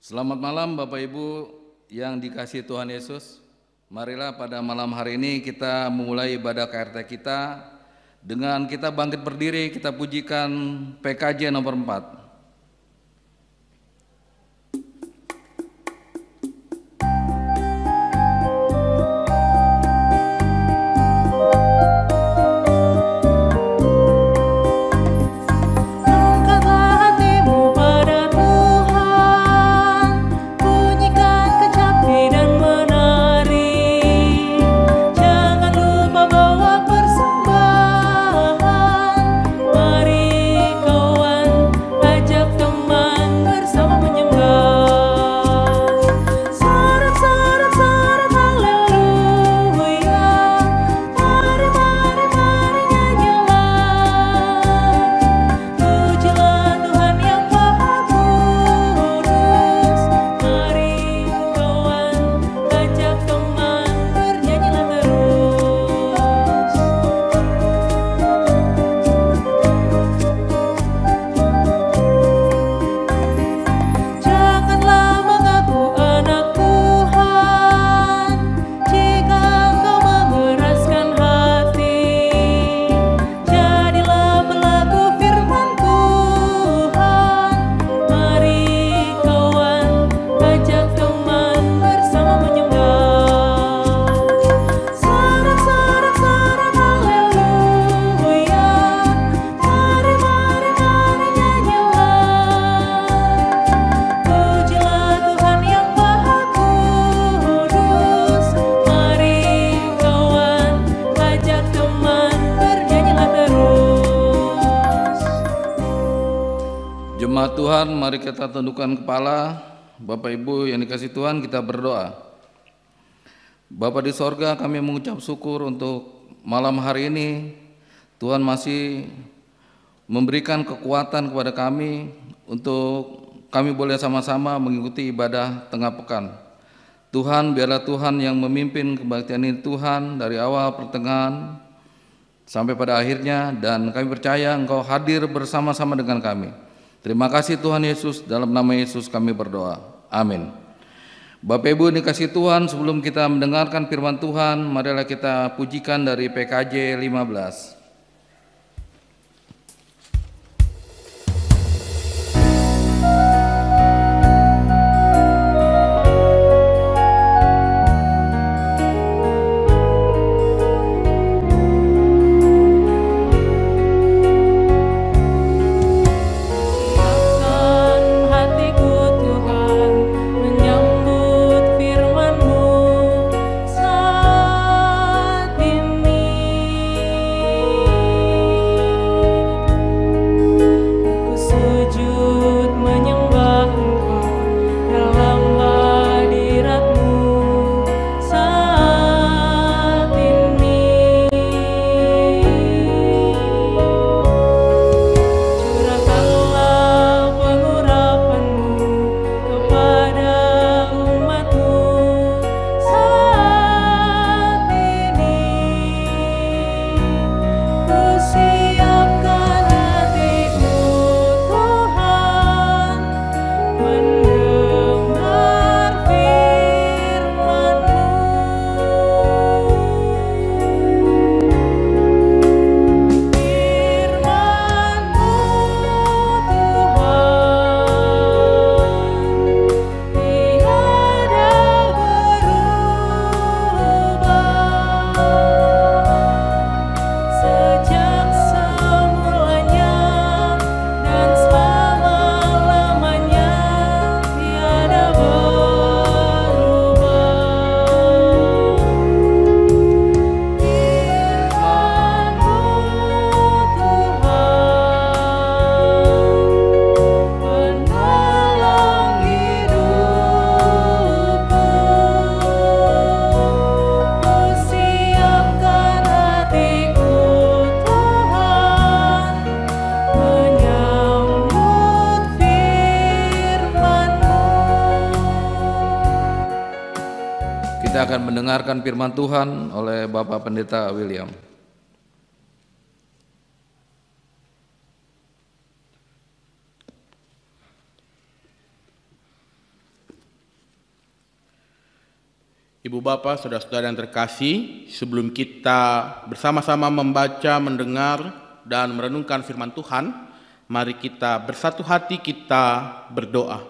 Selamat malam Bapak Ibu yang dikasihi Tuhan Yesus. Marilah pada malam hari ini kita memulai ibadah KRT kita dengan kita bangkit berdiri, kita pujikan PKJ nomor 4. Jemaat Tuhan, mari kita tundukkan kepala. Bapak Ibu yang dikasihi Tuhan, kita berdoa. Bapa di sorga, kami mengucap syukur untuk malam hari ini. Tuhan masih memberikan kekuatan kepada kami untuk kami boleh sama-sama mengikuti ibadah tengah pekan. Tuhan, biarlah Tuhan yang memimpin kebaktian ini Tuhan dari awal pertengahan sampai pada akhirnya, dan kami percaya Engkau hadir bersama-sama dengan kami. Terima kasih Tuhan Yesus, dalam nama Yesus kami berdoa. Amin. Bapak Ibu dikasihi Tuhan, sebelum kita mendengarkan firman Tuhan, marilah kita pujikan dari PKJ 15. Kita akan mendengarkan firman Tuhan oleh Bapak Pendeta William. Ibu Bapak, saudara-saudara yang terkasih, sebelum kita bersama-sama membaca, mendengar, dan merenungkan firman Tuhan, mari kita bersatu hati, kita berdoa.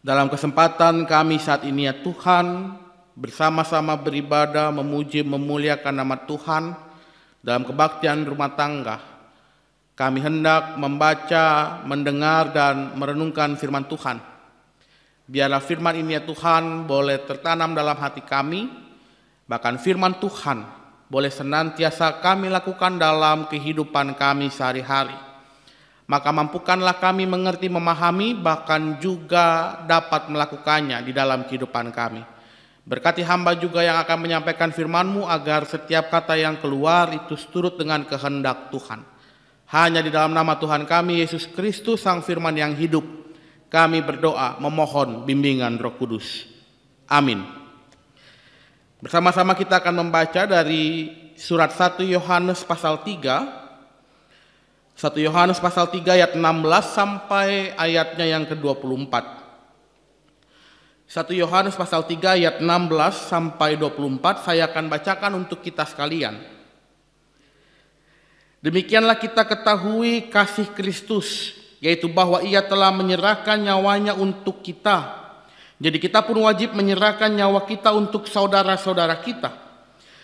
Dalam kesempatan kami saat ini ya Tuhan, bersama-sama beribadah, memuji, memuliakan nama Tuhan dalam kebaktian rumah tangga, kami hendak membaca, mendengar, dan merenungkan firman Tuhan. Biarlah firman ini ya Tuhan boleh tertanam dalam hati kami, bahkan firman Tuhan boleh senantiasa kami lakukan dalam kehidupan kami sehari-hari. Maka mampukanlah kami mengerti, memahami, bahkan juga dapat melakukannya di dalam kehidupan kami. Berkati hamba juga yang akan menyampaikan firman-Mu agar setiap kata yang keluar itu seturut dengan kehendak Tuhan. Hanya di dalam nama Tuhan kami, Yesus Kristus, Sang Firman yang hidup, kami berdoa memohon bimbingan Roh Kudus. Amin. Bersama-sama kita akan membaca dari surat 1 Yohanes pasal 3. 1 Yohanes pasal 3 ayat 16 sampai ayatnya yang ke-24. 1 Yohanes pasal 3 ayat 16 sampai 24 saya akan bacakan untuk kita sekalian. Demikianlah kita ketahui kasih Kristus, yaitu bahwa ia telah menyerahkan nyawanya untuk kita. Jadi kita pun wajib menyerahkan nyawa kita untuk saudara-saudara kita.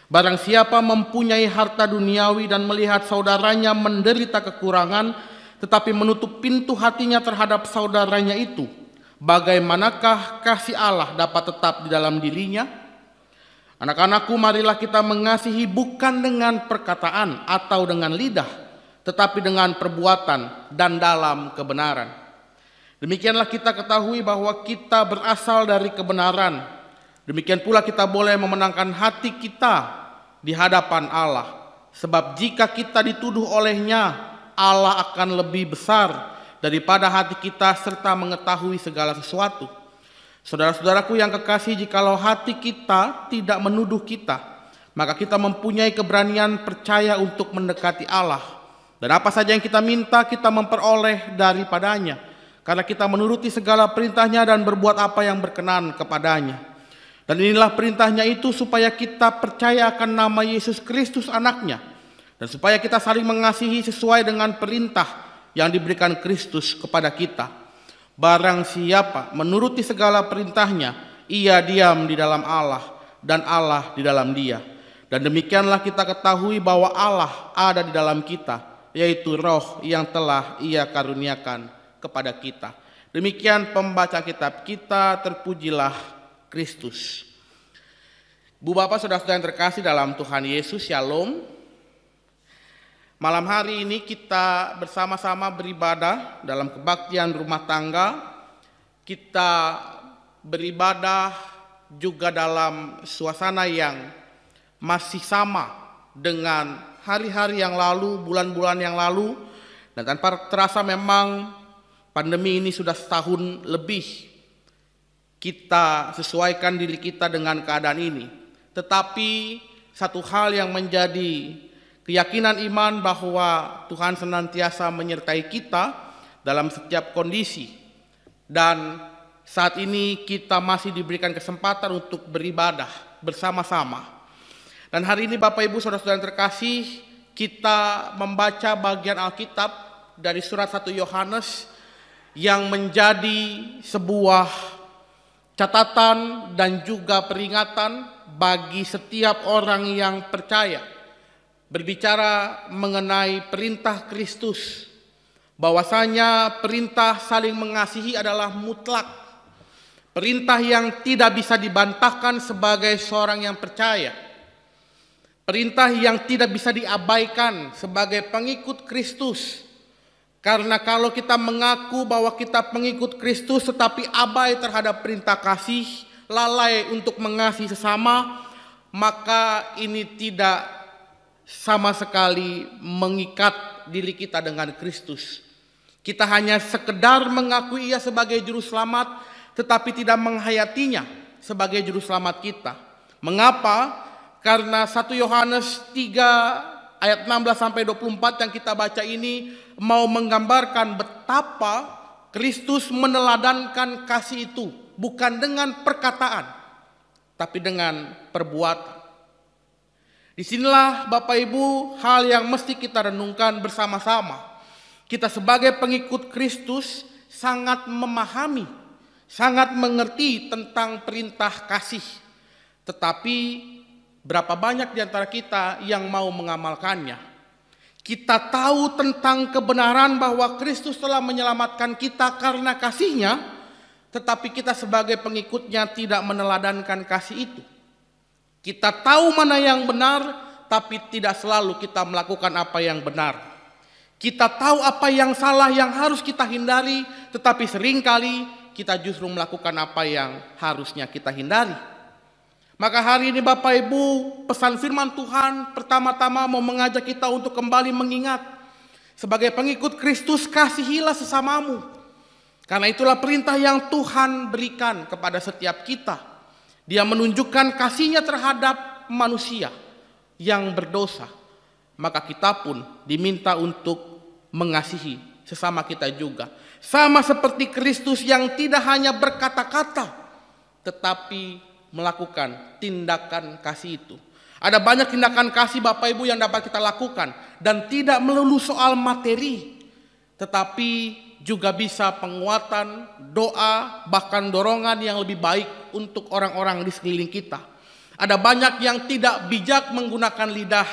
Barang siapa mempunyai harta duniawi dan melihat saudaranya menderita kekurangan, tetapi menutup pintu hatinya terhadap saudaranya itu, bagaimanakah kasih Allah dapat tetap di dalam dirinya? Anak-anakku, marilah kita mengasihi bukan dengan perkataan atau dengan lidah, tetapi dengan perbuatan dan dalam kebenaran. Demikianlah kita ketahui bahwa kita berasal dari kebenaran. Demikian pula kita boleh memenangkan hati kita di hadapan Allah. Sebab jika kita dituduh olehnya, Allah akan lebih besar daripada hati kita serta mengetahui segala sesuatu. Saudara-saudaraku yang kekasih, jikalau hati kita tidak menuduh kita, maka kita mempunyai keberanian percaya untuk mendekati Allah. Dan apa saja yang kita minta, kita memperoleh daripadanya, karena kita menuruti segala perintahnya dan berbuat apa yang berkenan kepadanya. Dan inilah perintahnya itu, supaya kita percaya akan nama Yesus Kristus anaknya, dan supaya kita saling mengasihi sesuai dengan perintah yang diberikan Kristus kepada kita. Barang siapa menuruti segala perintahnya, ia diam di dalam Allah, dan Allah di dalam dia. Dan demikianlah kita ketahui bahwa Allah ada di dalam kita, yaitu Roh yang telah Ia karuniakan kepada kita. Demikian pembaca kitab kita, terpujilah Kristus. Bu Bapak, saudara-saudara yang terkasih dalam Tuhan Yesus, Shalom. Malam hari ini kita bersama-sama beribadah dalam kebaktian rumah tangga. Kita beribadah juga dalam suasana yang masih sama dengan hari-hari yang lalu, bulan-bulan yang lalu, dan tanpa terasa memang pandemi ini sudah setahun lebih. Kita sesuaikan diri kita dengan keadaan ini. Tetapi satu hal yang menjadi keyakinan iman bahwa Tuhan senantiasa menyertai kita dalam setiap kondisi. Dan saat ini kita masih diberikan kesempatan untuk beribadah bersama-sama. Dan hari ini Bapak Ibu saudara-saudara yang terkasih, kita membaca bagian Alkitab dari surat 1 Yohanes yang menjadi sebuah catatan dan juga peringatan bagi setiap orang yang percaya. Berbicara mengenai perintah Kristus, bahwasanya perintah saling mengasihi adalah mutlak. Perintah yang tidak bisa dibantahkan sebagai seorang yang percaya. Perintah yang tidak bisa diabaikan sebagai pengikut Kristus. Karena kalau kita mengaku bahwa kita pengikut Kristus tetapi abai terhadap perintah kasih, lalai untuk mengasihi sesama, maka ini tidak sama sekali mengikat diri kita dengan Kristus. Kita hanya sekedar mengakui Ia sebagai juru selamat, tetapi tidak menghayatinya sebagai juru selamat kita. Mengapa? Karena 1 Yohanes 3 ayat 16 sampai 24 yang kita baca ini mau menggambarkan betapa Kristus meneladankan kasih itu bukan dengan perkataan, tapi dengan perbuatan. Disinilah Bapak Ibu hal yang mesti kita renungkan bersama-sama. Kita sebagai pengikut Kristus sangat memahami, sangat mengerti tentang perintah kasih. Tetapi berapa banyak di antara kita yang mau mengamalkannya? Kita tahu tentang kebenaran bahwa Kristus telah menyelamatkan kita karena kasih-Nya, tetapi kita sebagai pengikutnya tidak meneladankan kasih itu. Kita tahu mana yang benar, tapi tidak selalu kita melakukan apa yang benar. Kita tahu apa yang salah yang harus kita hindari, tetapi seringkali kita justru melakukan apa yang harusnya kita hindari. Maka hari ini Bapak Ibu, pesan firman Tuhan pertama-tama mau mengajak kita untuk kembali mengingat. Sebagai pengikut Kristus, kasihilah sesamamu. Karena itulah perintah yang Tuhan berikan kepada setiap kita. Dia menunjukkan kasih-Nya terhadap manusia yang berdosa. Maka kita pun diminta untuk mengasihi sesama kita juga. Sama seperti Kristus yang tidak hanya berkata-kata, tetapi melakukan tindakan kasih itu. Ada banyak tindakan kasih Bapak Ibu yang dapat kita lakukan. Dan tidak melulu soal materi, tetapi juga bisa penguatan, doa, bahkan dorongan yang lebih baik untuk orang-orang di sekeliling kita. Ada banyak yang tidak bijak menggunakan lidah,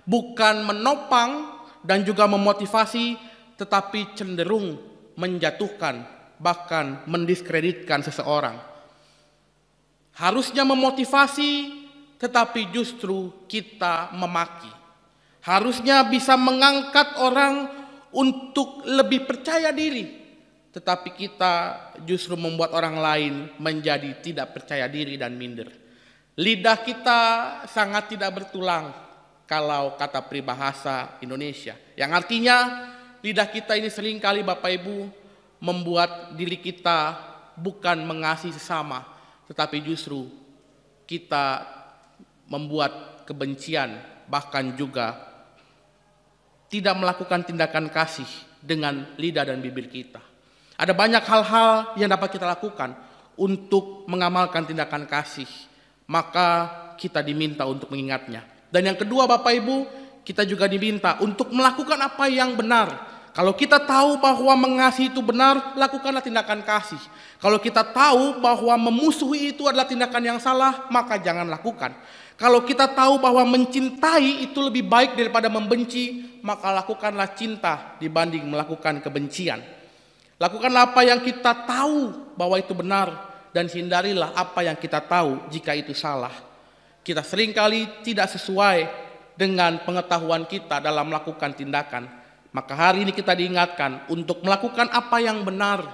bukan menopang dan juga memotivasi, tetapi cenderung menjatuhkan, bahkan mendiskreditkan seseorang. Harusnya memotivasi, tetapi justru kita memaki. Harusnya bisa mengangkat orang untuk lebih percaya diri, tetapi kita justru membuat orang lain menjadi tidak percaya diri dan minder. Lidah kita sangat tidak bertulang kalau kata peribahasa Indonesia, yang artinya lidah kita ini seringkali Bapak Ibu membuat diri kita bukan mengasihi sesama, tetapi justru kita membuat kebencian, bahkan juga tidak melakukan tindakan kasih dengan lidah dan bibir kita. Ada banyak hal-hal yang dapat kita lakukan untuk mengamalkan tindakan kasih, maka kita diminta untuk mengingatnya. Dan yang kedua Bapak Ibu, kita juga diminta untuk melakukan apa yang benar. Kalau kita tahu bahwa mengasihi itu benar, lakukanlah tindakan kasih. Kalau kita tahu bahwa memusuhi itu adalah tindakan yang salah, maka jangan lakukan. Kalau kita tahu bahwa mencintai itu lebih baik daripada membenci, maka lakukanlah cinta dibanding melakukan kebencian. Lakukanlah apa yang kita tahu bahwa itu benar, dan hindarilah apa yang kita tahu jika itu salah. Kita seringkali tidak sesuai dengan pengetahuan kita dalam melakukan tindakan. Maka hari ini kita diingatkan untuk melakukan apa yang benar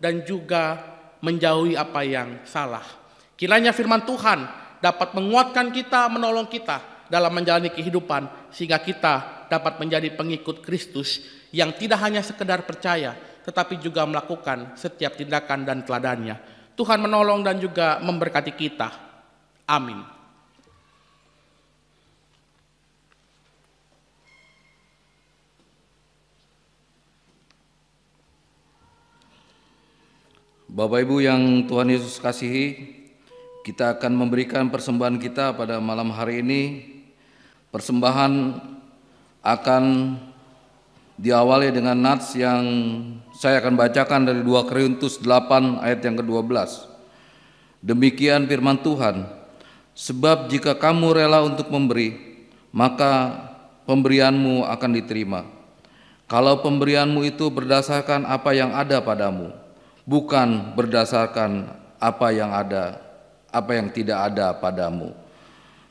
dan juga menjauhi apa yang salah. Kiranya firman Tuhan dapat menguatkan kita, menolong kita dalam menjalani kehidupan, sehingga kita dapat menjadi pengikut Kristus yang tidak hanya sekedar percaya, tetapi juga melakukan setiap tindakan dan teladannya. Tuhan menolong dan juga memberkati kita. Amin. Bapak Ibu yang Tuhan Yesus kasihi, kita akan memberikan persembahan kita pada malam hari ini. Persembahan akan diawali dengan nats yang saya akan bacakan dari 2 Korintus 8 ayat yang ke-12. Demikian firman Tuhan, sebab jika kamu rela untuk memberi, maka pemberianmu akan diterima. Kalau pemberianmu itu berdasarkan apa yang ada padamu, bukan berdasarkan apa yang tidak ada padamu.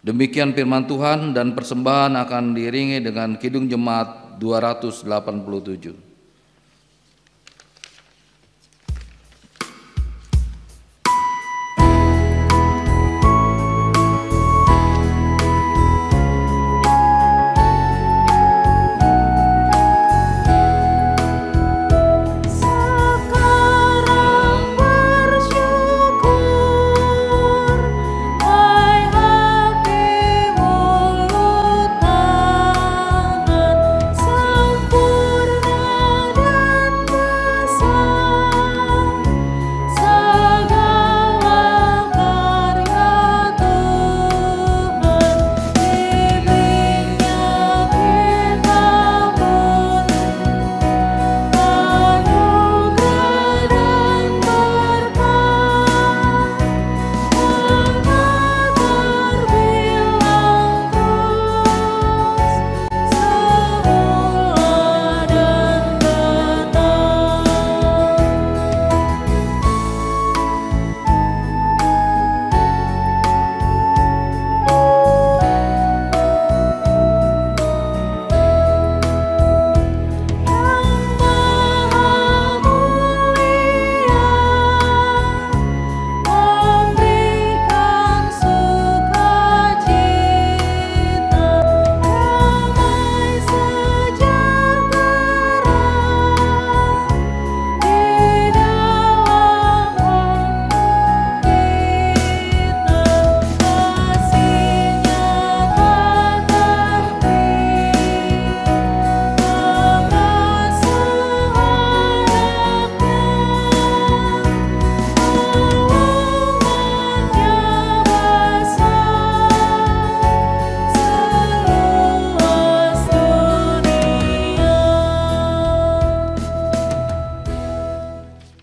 Demikian firman Tuhan, dan persembahan akan diiringi dengan Kidung Jemaat 287. Sempurna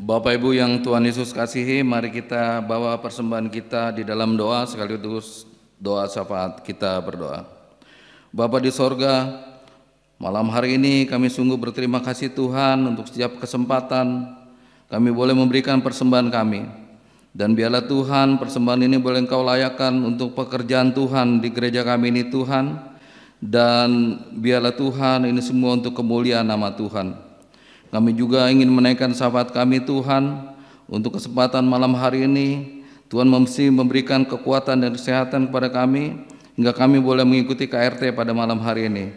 Bapak Ibu yang Tuhan Yesus kasihi, mari kita bawa persembahan kita di dalam doa sekaligus doa syafaat. Kita berdoa. Bapa di sorga, malam hari ini kami sungguh berterima kasih Tuhan untuk setiap kesempatan kami boleh memberikan persembahan kami. Dan biarlah Tuhan persembahan ini boleh Engkau layakkan untuk pekerjaan Tuhan di gereja kami ini Tuhan. Dan biarlah Tuhan ini semua untuk kemuliaan nama Tuhan. Kami juga ingin menaikkan syafaat kami Tuhan untuk kesempatan malam hari ini. Tuhan mesti memberikan kekuatan dan kesehatan kepada kami hingga kami boleh mengikuti KRT pada malam hari ini.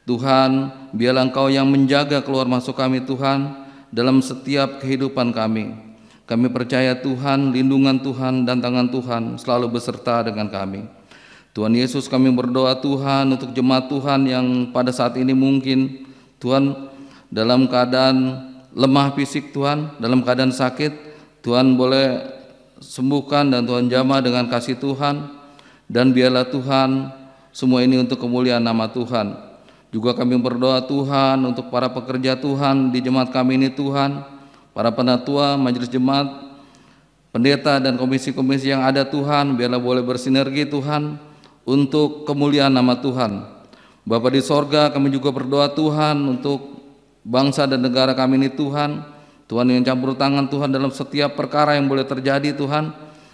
Tuhan, biarlah Engkau yang menjaga keluar masuk kami Tuhan dalam setiap kehidupan kami. Kami percaya Tuhan, lindungan Tuhan dan tangan Tuhan selalu beserta dengan kami. Tuhan Yesus, kami berdoa Tuhan untuk jemaat Tuhan yang pada saat ini mungkin Tuhan dalam keadaan lemah fisik Tuhan, dalam keadaan sakit, Tuhan boleh sembuhkan dan Tuhan jamah dengan kasih Tuhan. Dan biarlah Tuhan semua ini untuk kemuliaan nama Tuhan. Juga kami berdoa Tuhan untuk para pekerja Tuhan di jemaat kami ini Tuhan, para penatua, majelis jemaat, pendeta dan komisi-komisi yang ada Tuhan, biarlah boleh bersinergi Tuhan untuk kemuliaan nama Tuhan. Bapa di sorga, kami juga berdoa Tuhan untuk bangsa dan negara kami ini Tuhan. Tuhan yang campur tangan Tuhan dalam setiap perkara yang boleh terjadi Tuhan.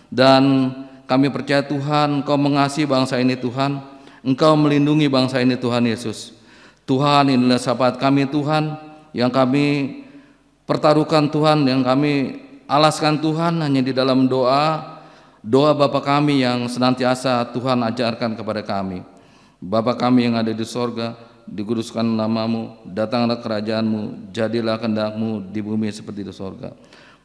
Dan kami percaya Tuhan Engkau mengasihi bangsa ini Tuhan. Engkau melindungi bangsa ini Tuhan Yesus. Tuhan, inilah syafaat kami Tuhan yang kami pertaruhkan Tuhan, yang kami alaskan Tuhan hanya di dalam doa Bapa kami yang senantiasa Tuhan ajarkan kepada kami. Bapa kami yang ada di sorga, dikuduskan namamu, datanglah kerajaanmu, jadilah kehendak-Mu di bumi seperti di sorga.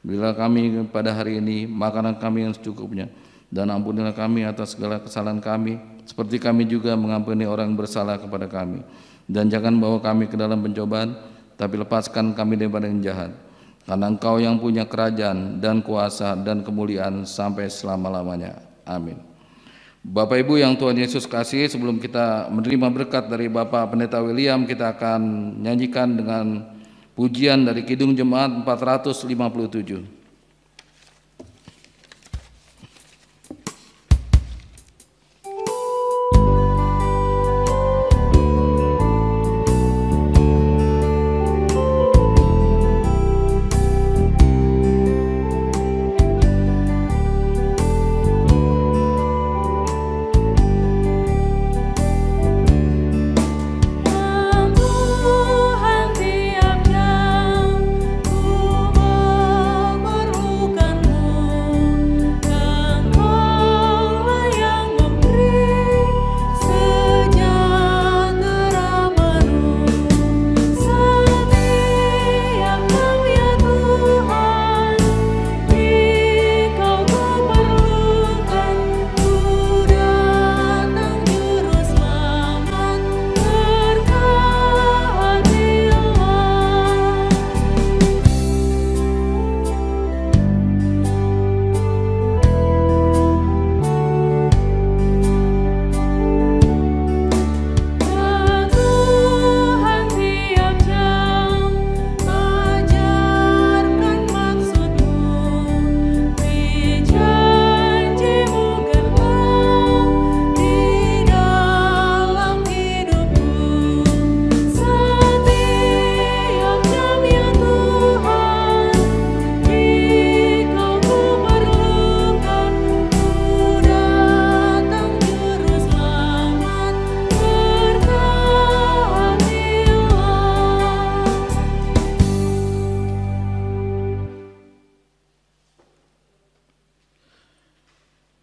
Berilah kami pada hari ini makanan kami yang secukupnya, dan ampunilah kami atas segala kesalahan kami, seperti kami juga mengampuni orang yang bersalah kepada kami. Dan jangan bawa kami ke dalam pencobaan, tapi lepaskan kami daripada yang jahat. Karena Engkau yang punya kerajaan dan kuasa dan kemuliaan sampai selama-lamanya. Amin. Bapak Ibu yang Tuhan Yesus kasihi, sebelum kita menerima berkat dari Bapak Pendeta William, kita akan nyanyikan dengan pujian dari Kidung Jemaat 457.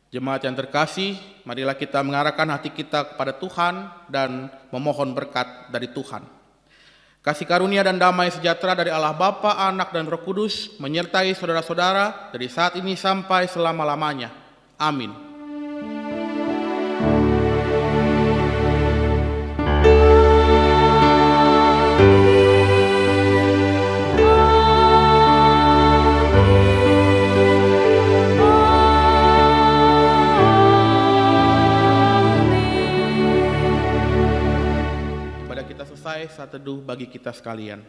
Jemaat yang terkasih, marilah kita mengarahkan hati kita kepada Tuhan dan memohon berkat dari Tuhan. Kasih karunia dan damai sejahtera dari Allah Bapa, Anak, dan Roh Kudus menyertai saudara-saudara dari saat ini sampai selama-lamanya. Amin. Saat teduh bagi kita sekalian.